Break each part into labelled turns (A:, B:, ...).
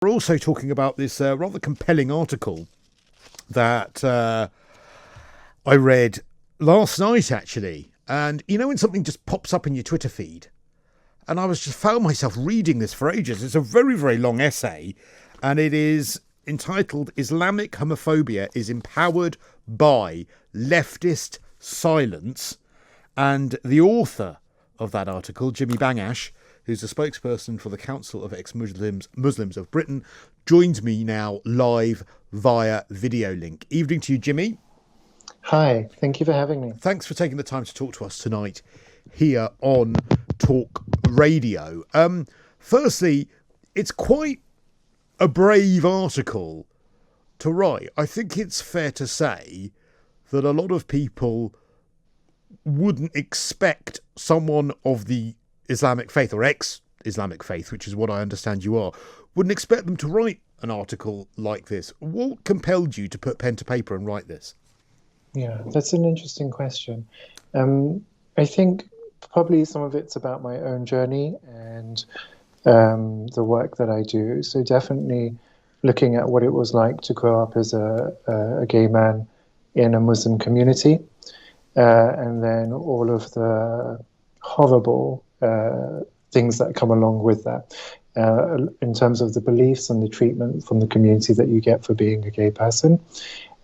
A: We're also talking about this rather compelling article that I read last night, actually. And you know when something just pops up in your Twitter feed? And I was just found myself reading this for ages. It's a very, very long essay, and it is entitled Islamic Homophobia is Empowered by Leftist Silence. And the author of that article, Jimmy Bangash, who's a spokesperson for the Council of Ex-Muslims of Britain, joins me now live via video link. Evening to you, Jimmy.
B: Hi, thank you for having me.
A: Thanks for taking the time to talk to us tonight here on Talk Radio. Firstly, it's quite a brave article to write. I think it's fair to say that a lot of people wouldn't expect someone of the Islamic faith or ex-Islamic faith, which is what I understand you are, wouldn't expect them to write an article like this. What compelled you to put pen to paper and write this?
B: Yeah, that's an interesting question. I think probably some of it's about my own journey and the work that I do. So definitely looking at what it was like to grow up as a gay man in a Muslim community, and then all of the horrible things that come along with that, in terms of the beliefs and the treatment from the community that you get for being a gay person.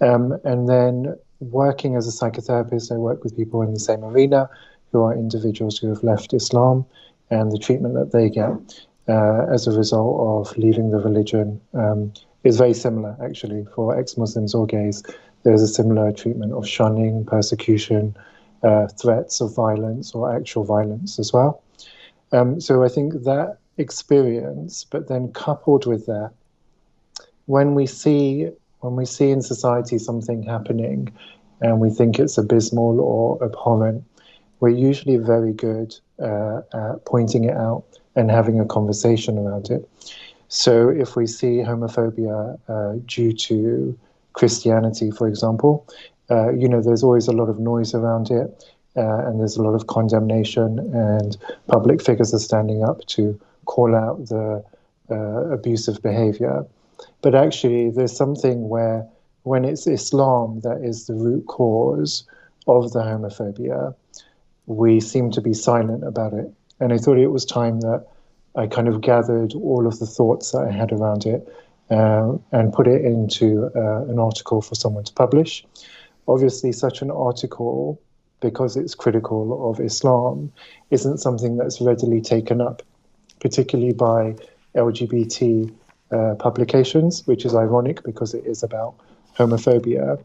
B: And then working as a psychotherapist, I work with people in the same arena who are individuals who have left Islam, and the treatment that they get as a result of leaving the religion is very similar, actually, for ex-Muslims or gays. There's a similar treatment of shunning, persecution, threats of violence or actual violence as well. So I think that experience, but then coupled with that, when we see in society something happening and we think it's abysmal or abhorrent, we're usually very good at pointing it out and having a conversation around it. So if we see homophobia due to Christianity, for example, there's always a lot of noise around it, and there's a lot of condemnation, and public figures are standing up to call out the abusive behavior. But actually, there's something where when it's Islam that is the root cause of the homophobia, we seem to be silent about it. And I thought it was time that I kind of gathered all of the thoughts that I had around it and put it into an article for someone to publish. Obviously, such an article, because it's critical of Islam, isn't something that's readily taken up, particularly by LGBT publications, which is ironic because it is about homophobia.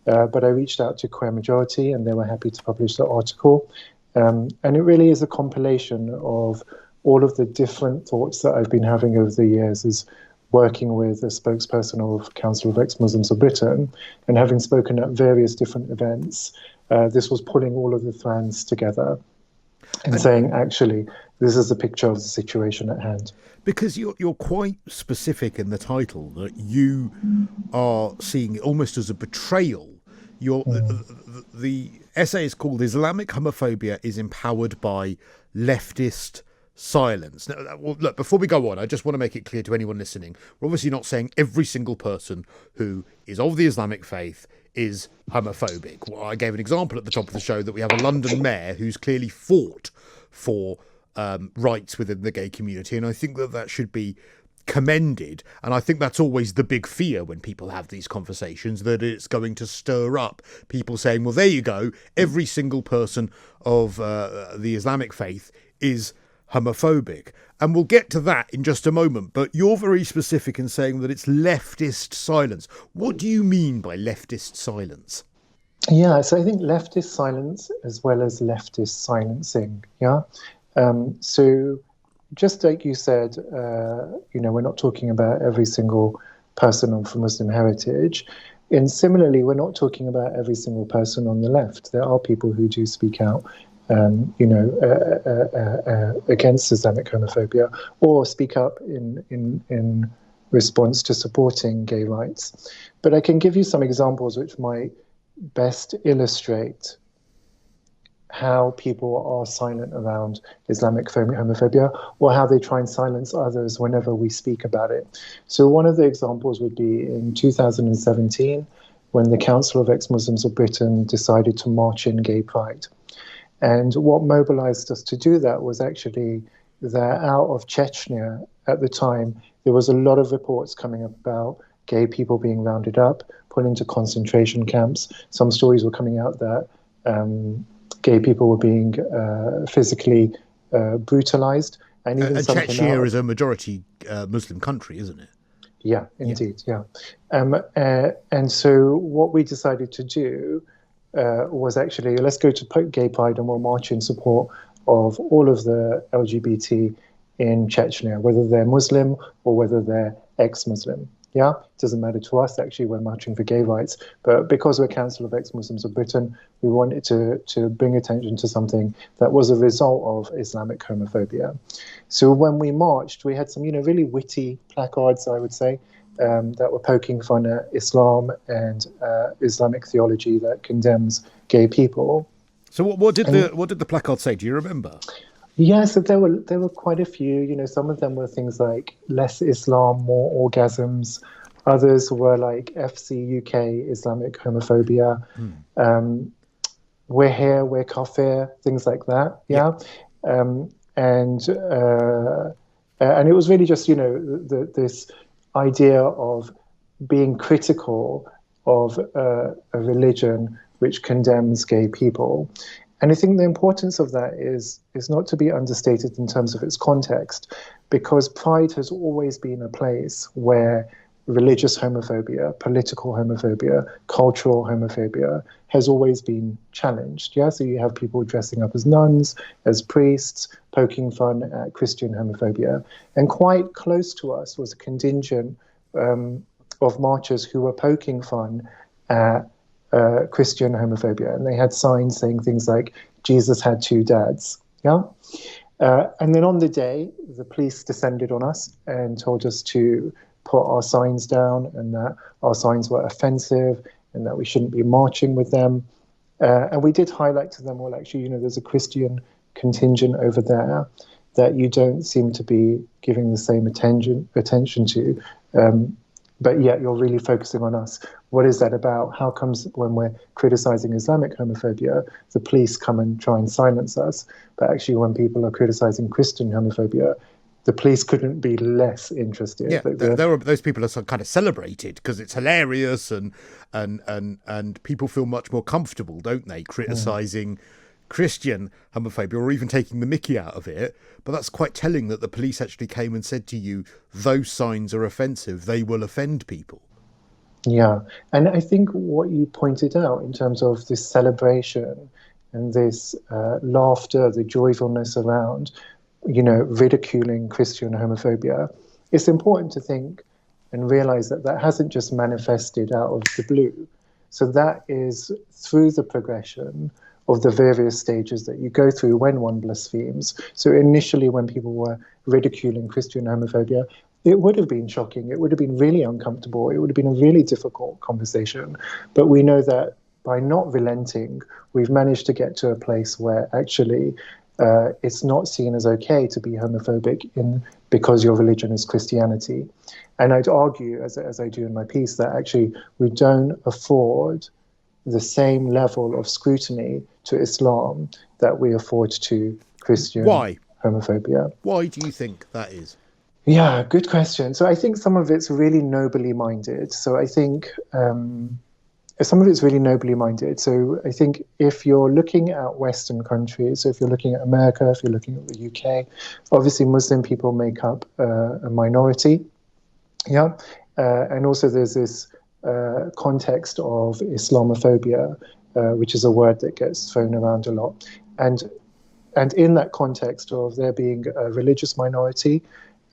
B: But I reached out to Queer Majority and they were happy to publish the article. And it really is a compilation of all of the different thoughts that I've been having over the years as working with a spokesperson of Council of Ex-Muslims of Britain and having spoken at various different events. This was pulling all of the strands together and saying, actually, this is a picture of the situation at hand.
A: Because you're quite specific in the title that you are seeing it almost as a betrayal. The essay is called Islamic Homophobia is Empowered by Leftist Silence. Now, well, look, before we go on, I just want to make it clear to anyone listening, we're obviously not saying every single person who is of the Islamic faith is homophobic. Well, I gave an example at the top of the show that we have a London mayor who's clearly fought for rights within the gay community, and I think that should be commended. And I think that's always the big fear when people have these conversations, that it's going to stir up people saying, well, there you go, every single person of the Islamic faith is homophobic. And we'll get to that in just a moment, but you're very specific in saying that it's leftist silence. What do you mean by leftist silence?
B: Yeah, so I think leftist silence as well as leftist silencing, yeah? So just like you said, we're not talking about every single person of Muslim heritage. And similarly, we're not talking about every single person on the left. There are people who do speak out against Islamic homophobia or speak up in response to supporting gay rights. But I can give you some examples which might best illustrate how people are silent around Islamic homophobia, or how they try and silence others whenever we speak about it. So one of the examples would be in 2017, when the Council of Ex-Muslims of Britain decided to march in gay pride. And what mobilized us to do that was actually that out of Chechnya at the time, there was a lot of reports coming up about gay people being rounded up, put into concentration camps. Some stories were coming out that gay people were being physically brutalized. And even
A: And
B: some came out
A: Chechnya
B: of,
A: is a majority Muslim country, isn't it?
B: yeah, indeed, yeah. And so what we decided to do was actually, let's go to gay pride and we'll march in support of all of the LGBT in Chechnya, whether they're Muslim or whether they're ex-Muslim. Yeah, it doesn't matter to us, actually, we're marching for gay rights. But because we're Council of Ex-Muslims of Britain, we wanted to bring attention to something that was a result of Islamic homophobia. So when we marched, we had some, really witty placards, I would say, that were poking fun at Islam and Islamic theology that condemns gay people.
A: So what did the placard say? Do you remember?
B: Yeah, so there were quite a few. Some of them were things like less Islam, more orgasms. Others were like FC UK, Islamic homophobia. We're here, we're kafir, things like that. Yeah, and it was really just this idea of being critical of a religion which condemns gay people. And I think the importance of that is not to be understated in terms of its context, because pride has always been a place where religious homophobia, political homophobia, cultural homophobia has always been challenged. Yeah, so you have people dressing up as nuns, as priests, poking fun at Christian homophobia. And quite close to us was a contingent of marchers who were poking fun at Christian homophobia, and they had signs saying things like "Jesus had two dads." Yeah, and then on the day, the police descended on us and told us to put our signs down, and that our signs were offensive, and that we shouldn't be marching with them. And we did highlight to them, well, actually, there's a Christian contingent over there that you don't seem to be giving the same attention to. But yet you're really focusing on us. What is that about? How comes when we're criticizing Islamic homophobia, the police come and try and silence us? But actually when people are criticizing Christian homophobia, the police couldn't be less interested.
A: Yeah, those people are kind of celebrated because it's hilarious and people feel much more comfortable, don't they, criticizing Christian homophobia or even taking the mickey out of it. But that's quite telling that the police actually came and said to you, those signs are offensive, they will offend people.
B: Yeah, and I think what you pointed out in terms of this celebration and this laughter, the joyfulness around, ridiculing Christian homophobia, it's important to think and realize that that hasn't just manifested out of the blue. So that is through the progression of the various stages that you go through when one blasphemes. So initially, when people were ridiculing Christian homophobia, it would have been shocking. It would have been really uncomfortable. It would have been a really difficult conversation. But we know that by not relenting, we've managed to get to a place where actually it's not seen as okay to be homophobic because your religion is Christianity. And I'd argue, as I do in my piece, that actually we don't afford the same level of scrutiny to Islam that we afford to Christian homophobia.
A: Why do you think that is?
B: Yeah, good question. So I think some of it's really nobly minded. So I think some of it's really nobly minded. So I think if you're looking at Western countries, so if you're looking at America, if you're looking at the UK, obviously Muslim people make up a minority. Yeah. And also there's this context of Islamophobia, which is a word that gets thrown around a lot. And in that context of there being a religious minority,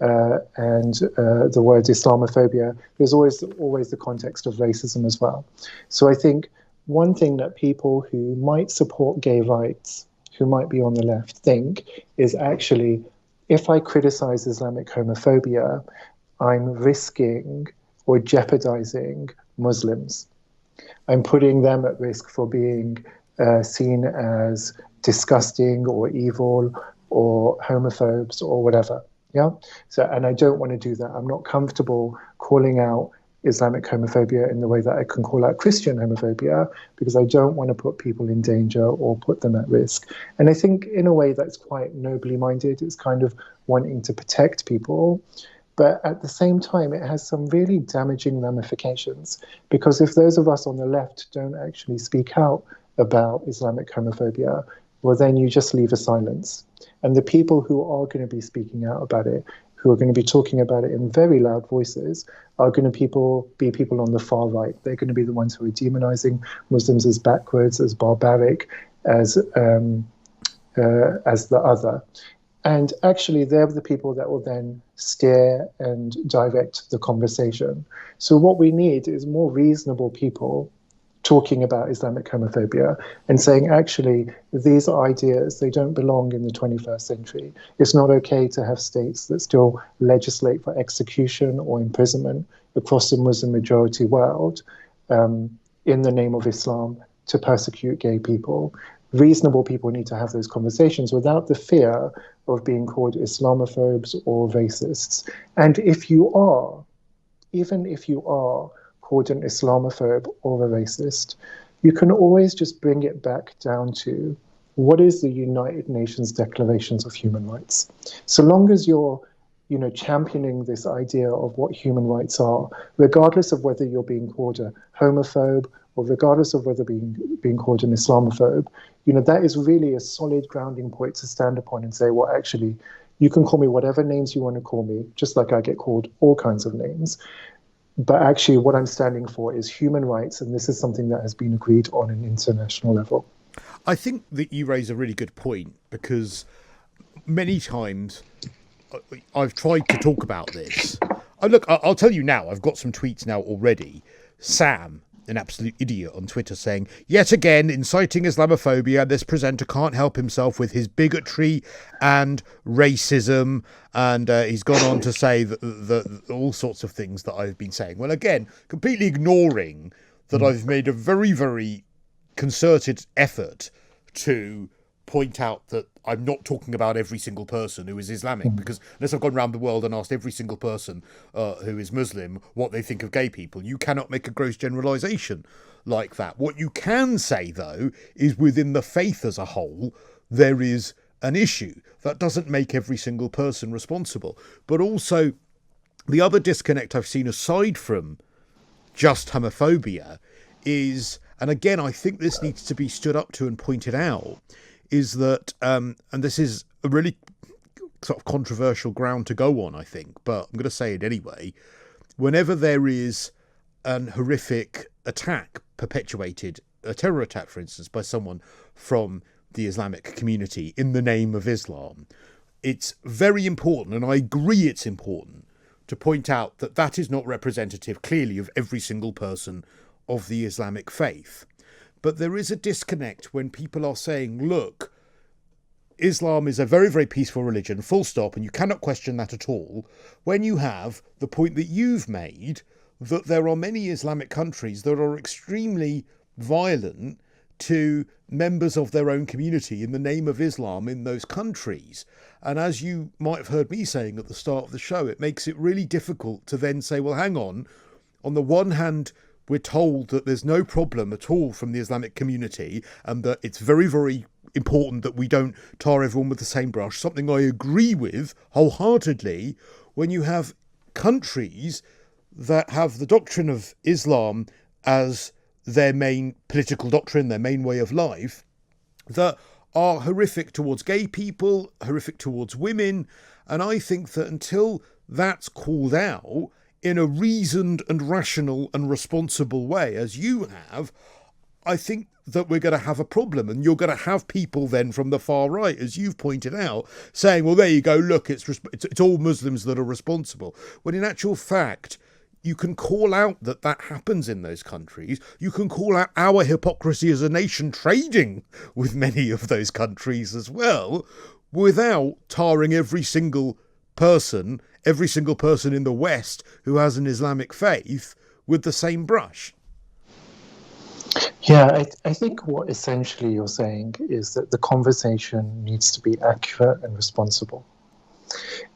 B: and the word Islamophobia, there's always the context of racism as well. So I think one thing that people who might support gay rights, who might be on the left, think is actually, if I criticize Islamic homophobia, I'm risking or jeopardizing Muslims. I'm putting them at risk for being seen as disgusting or evil or homophobes or whatever. Yeah. So, and I don't want to do that. I'm not comfortable calling out Islamic homophobia in the way that I can call out Christian homophobia, because I don't want to put people in danger or put them at risk. And I think in a way that's quite nobly minded. It's kind of wanting to protect people. But at the same time, it has some really damaging ramifications, because if those of us on the left don't actually speak out about Islamic homophobia, well, then you just leave a silence. And the people who are going to be speaking out about it, who are going to be talking about it in very loud voices, are going to be people on the far right. They're going to be the ones who are demonizing Muslims as backwards, as barbaric, as the other. And actually, they're the people that will then steer and direct the conversation. So what we need is more reasonable people talking about Islamic homophobia and saying, actually, these ideas, they don't belong in the 21st century. It's not okay to have states that still legislate for execution or imprisonment across the Muslim majority world in the name of Islam to persecute gay people. Reasonable people need to have those conversations without the fear of being called Islamophobes or racists. And if you are, even if you are called an Islamophobe or a racist, you can always just bring it back down to what is the United Nations Declarations of Human Rights. So long as you're championing this idea of what human rights are, regardless of whether you're being called a homophobe or regardless of whether being called an Islamophobe, that is really a solid grounding point to stand upon and say, well, actually, you can call me whatever names you want to call me, just like I get called all kinds of names. But actually, what I'm standing for is human rights, and this is something that has been agreed on an international level.
A: I think that you raise a really good point, because many times I've tried to talk about this. Look, I'll tell you now, I've got some tweets now already. Sam, an absolute idiot on Twitter, saying, yet again, inciting Islamophobia, this presenter can't help himself with his bigotry and racism. And he's gone on to say that all sorts of things that I've been saying. Well, again, completely ignoring that I've made a very, very concerted effort to point out that I'm not talking about every single person who is Islamic, because unless I've gone around the world and asked every single person who is Muslim what they think of gay people, you cannot make a gross generalization like that. What you can say, though, is within the faith as a whole, there is an issue. That doesn't make every single person responsible. But also, the other disconnect I've seen aside from just homophobia is, and again, I think this needs to be stood up to and pointed out, is that, and this is a really sort of controversial ground to go on, I think, but I'm going to say it anyway. Whenever there is an horrific attack perpetuated, a terror attack, for instance, by someone from the Islamic community in the name of Islam, it's very important, and I agree it's important, to point out that that is not representative, clearly, of every single person of the Islamic faith. But there is a disconnect when people are saying, look, Islam is a very, very peaceful religion, full stop, and you cannot question that at all, when you have the point that you've made, that there are many Islamic countries that are extremely violent to members of their own community in the name of Islam in those countries. And as you might have heard me saying at the start of the show, it makes it really difficult to then say, well, hang on the one hand, we're told that there's no problem at all from the Islamic community, and that it's very, very important that we don't tar everyone with the same brush, something I agree with wholeheartedly. When you have countries that have the doctrine of Islam as their main political doctrine, their main way of life, that are horrific towards gay people, horrific towards women. And I think that until that's called out in a reasoned and rational and responsible way, as you have, I think that we're going to have a problem. And you're going to have people then from the far right, as you've pointed out, saying, well, there you go, look, it's all Muslims that are responsible. When in actual fact, you can call out that happens in those countries. You can call out our hypocrisy as a nation trading with many of those countries as well, without tarring every single person in the West who has an Islamic faith with the same brush.
B: Yeah, I think what essentially you're saying is that the conversation needs to be accurate and responsible.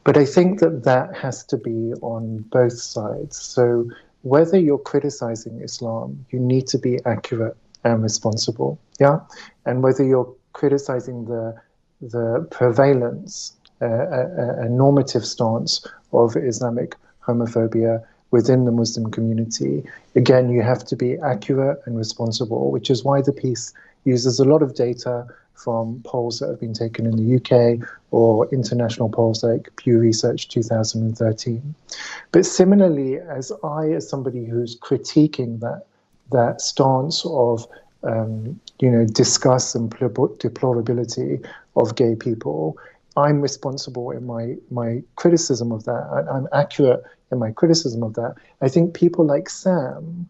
B: But I think that that has to be on both sides. So whether you're criticizing Islam, you need to be accurate and responsible. Yeah. And whether you're criticizing the prevalence, a normative stance of Islamic homophobia within the Muslim community, again, you have to be accurate and responsible, which is why the piece uses a lot of data from polls that have been taken in the UK or international polls like Pew Research 2013. But similarly, as somebody who's critiquing that stance of disgust and deplorability of gay people, I'm responsible in my criticism of that. I'm accurate in my criticism of that. I think people like Sam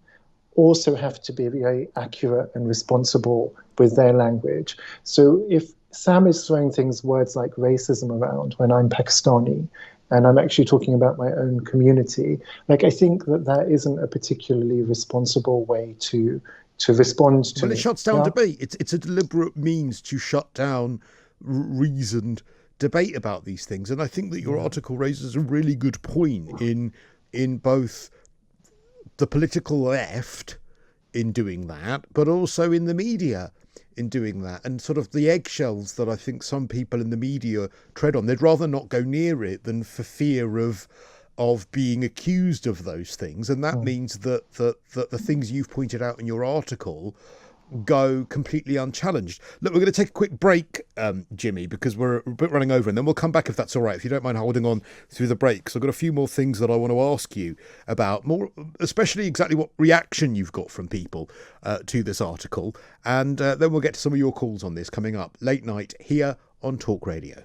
B: also have to be very accurate and responsible with their language. So if Sam is throwing words like racism around when I'm Pakistani and I'm actually talking about my own community, like I think that isn't a particularly responsible way to respond to
A: Well, it
B: me.
A: shuts down
B: Yeah?
A: debate. It's a deliberate means to shut down reasoned debate about these things. And I think that your article raises a really good point in both the political left in doing that, but also in the media in doing that, and sort of the eggshells that I think some people in the media tread on. They'd rather not go near it than for fear of being accused of those things. And that means that the things you've pointed out in your article go completely unchallenged. Look, we're going to take a quick break, Jimmy, because we're a bit running over, and then we'll come back if that's all right, if you don't mind holding on through the break. So I've got a few more things that I want to ask you about, more especially exactly what reaction you've got from people to this article, and then we'll get to some of your calls on this coming up late night here on Talk Radio.